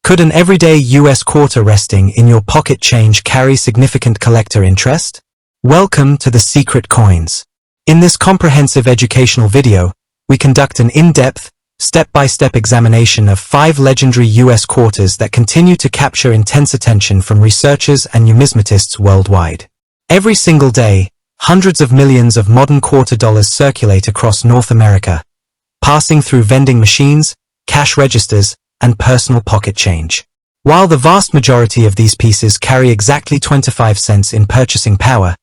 Could an everyday US quarter resting in your pocket change carry significant collector interest? Welcome to the Secret Coins. In this comprehensive educational video, we conduct an in-depth, step-by-step examination of 5 legendary US quarters that continue to capture intense attention from researchers and numismatists worldwide. Every single day, hundreds of millions of modern quarter dollars circulate across North America, passing through vending machines, cash registers, and personal pocket change. While the vast majority of these pieces carry exactly 25 cents in purchasing power,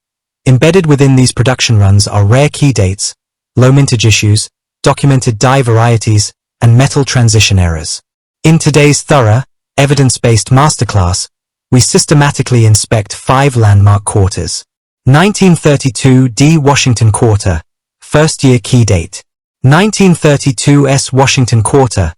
embedded within these production runs are rare key dates, low mintage issues, documented die varieties, and metal transition errors. In today's thorough, evidence-based masterclass, we systematically inspect 5 landmark quarters. 1932 D Washington Quarter, first-year key date. 1932 S Washington Quarter,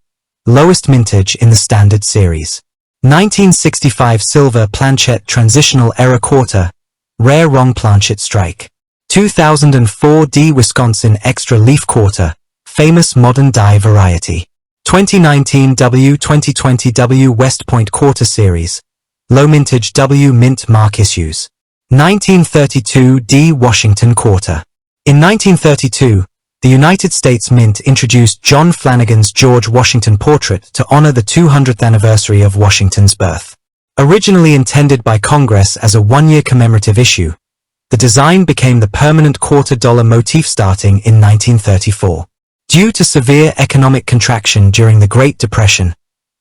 lowest mintage in the standard series. 1965 Silver Planchet Transitional Error Quarter, rare wrong-planchet strike. 2004 D Wisconsin Extra Leaf Quarter, famous modern die variety. 2019 W 2020 W West Point Quarter Series, low mintage W mint mark issues. 1932 D Washington Quarter. In 1932, the United States Mint introduced John Flanagan's George Washington portrait to honor the 200th anniversary of Washington's birth. Originally intended by Congress as a one-year commemorative issue, the design became the permanent quarter-dollar motif starting in 1934. Due to severe economic contraction during the Great Depression,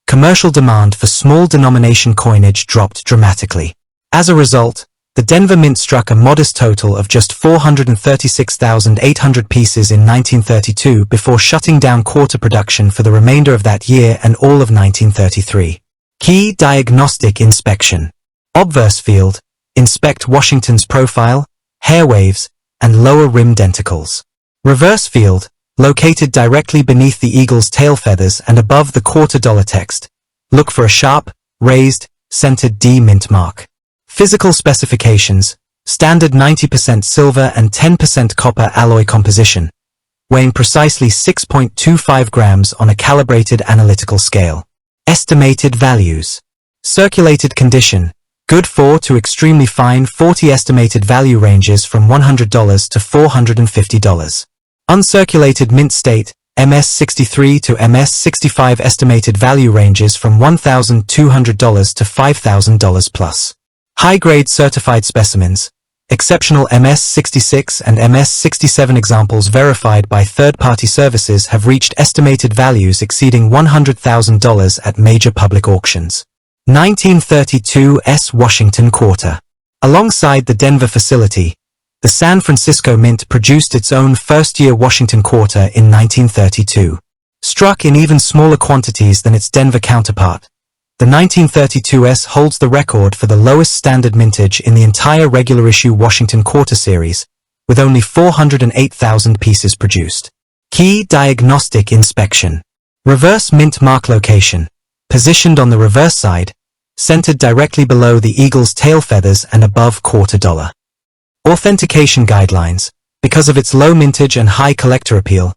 commercial demand for small-denomination coinage dropped dramatically. As a result, the Denver Mint struck a modest total of just 436,800 pieces in 1932 before shutting down quarter production for the remainder of that year and all of 1933. Key diagnostic inspection. Obverse field, inspect Washington's profile, hair waves, and lower rim denticles. Reverse field, located directly beneath the eagle's tail feathers and above the quarter-dollar text. Look for a sharp, raised, centered D mint mark. Physical specifications, standard 90% silver and 10% copper alloy composition, weighing precisely 6.25 grams on a calibrated analytical scale. Estimated values. Circulated condition, good for to extremely fine 40. Estimated value ranges from $100 to $450. Uncirculated mint state, MS63 to MS65. Estimated value ranges from $1,200 to $5,000 plus. High-grade certified specimens, exceptional MS66 and MS67 examples verified by third-party services have reached estimated values exceeding $100,000 at major public auctions. 1932 S Washington Quarter. Alongside the Denver facility, the San Francisco Mint produced its own first-year Washington Quarter in 1932. Struck in even smaller quantities than its Denver counterpart, the 1932 S holds the record for the lowest standard mintage in the entire regular issue Washington Quarter Series, with only 408,000 pieces produced. Key diagnostic inspection. Reverse mint mark location, positioned on the reverse side, centered directly below the eagle's tail feathers and above $quarter. Authentication guidelines. Because of its low mintage and high collector appeal,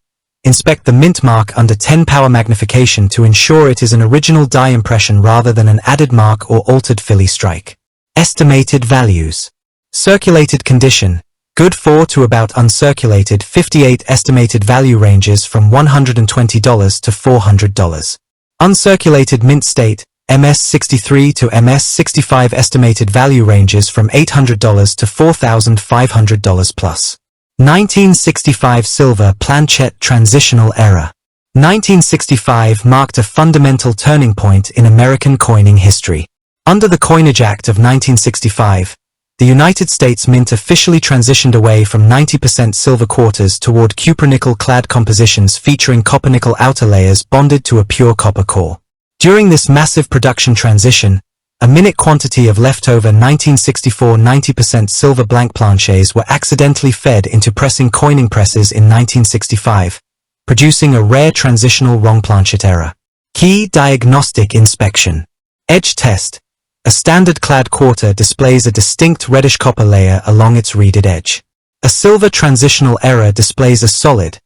inspect the mint mark under 10 power magnification to ensure it is an original die impression rather than an added mark or altered Philly strike. Estimated values. Circulated condition, good for to about uncirculated 58. Estimated value ranges from $120 to $400. Uncirculated mint state, MS63 to MS65. Estimated value ranges from $800 to $4,500 plus. 1965 Silver Planchet Transitional Error. 1965 marked a fundamental turning point in American coining history. Under the Coinage Act of 1965, the United States Mint officially transitioned away from 90% silver quarters toward cupronickel-clad compositions featuring copper-nickel outer layers bonded to a pure copper core. During this massive production transition, a minute quantity of leftover 1964 90% silver blank planchets were accidentally fed into pressing coining presses in 1965, producing a rare transitional wrong-planchet error. Key diagnostic inspection. Edge test. A standard clad quarter displays a distinct reddish copper layer along its reeded edge. A silver transitional error displays a solid,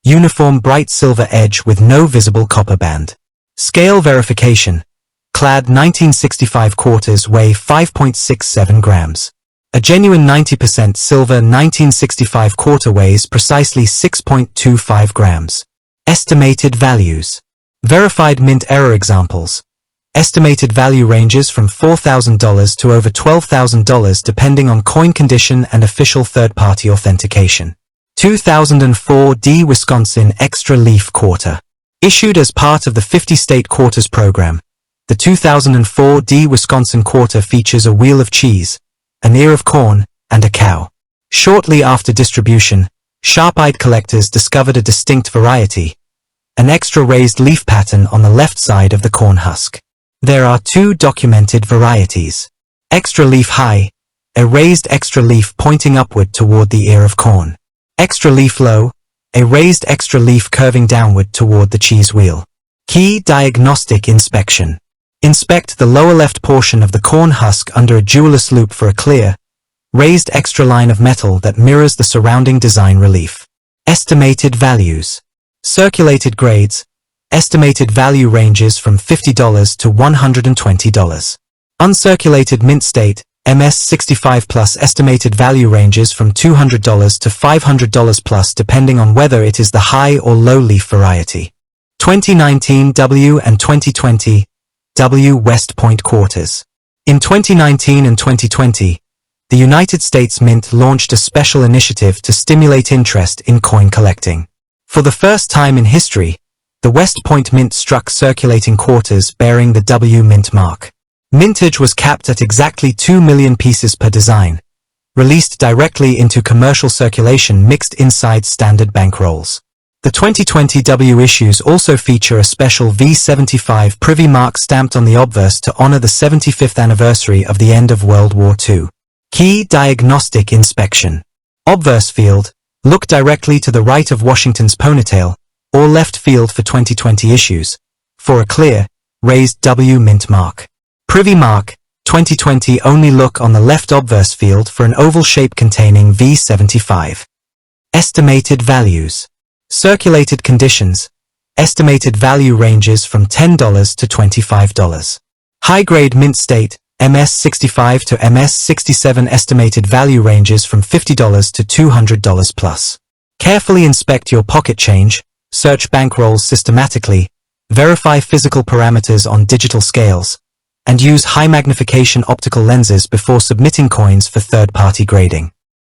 uniform bright silver edge with no visible copper band. Scale verification. clad 1965 quarters weigh 5.67 grams. A genuine 90% silver 1965 quarter weighs precisely 6.25 grams. Estimated values. Verified mint error examples. Estimated value ranges from $4,000 to over $12,000 depending on coin condition and official third-party authentication. 2004 D. Wisconsin Extra Leaf Quarter. Issued as part of the 50-state quarters program, the 2004 D. Wisconsin Quarter features a wheel of cheese, an ear of corn, and a cow. Shortly after distribution, sharp-eyed collectors discovered a distinct variety, an extra raised leaf pattern on the left side of the corn husk. There are two documented varieties. Extra leaf high, a raised extra leaf pointing upward toward the ear of corn. Extra leaf low, a raised extra leaf curving downward toward the cheese wheel. Key diagnostic inspection. Inspect the lower left portion of the corn husk under a jeweller's loop for a clear, raised extra line of metal that mirrors the surrounding design relief. Estimated values. Circulated grades. Estimated value ranges from $50 to $120. Uncirculated mint state, MS65 plus estimated value ranges from $200 to $500 plus depending on whether it is the high or low leaf variety. 2019 W and 2020 W West Point Quarters. In 2019 and 2020, the United States Mint launched a special initiative to stimulate interest in coin collecting. For the first time in history, the West Point Mint struck circulating quarters bearing the W Mint mark. Mintage was capped at exactly 2 million pieces per design, released directly into commercial circulation mixed inside standard bankrolls. The 2020 W issues also feature a special V75 privy mark stamped on the obverse to honor the 75th anniversary of the end of World War II. Key diagnostic inspection. Obverse field, look directly to the right of Washington's ponytail, or left field for 2020 issues, for a clear, raised W mint mark. Privy mark, 2020 only look on the left obverse field for an oval shape containing V75. Estimated values. Circulated conditions. Estimated value ranges from $10 to $25. High-grade mint state, MS65 to MS67 estimated value ranges from $50 to $200 plus. Carefully inspect your pocket change, search bankrolls systematically, verify physical parameters on digital scales, and use high-magnification optical lenses before submitting coins for third-party grading.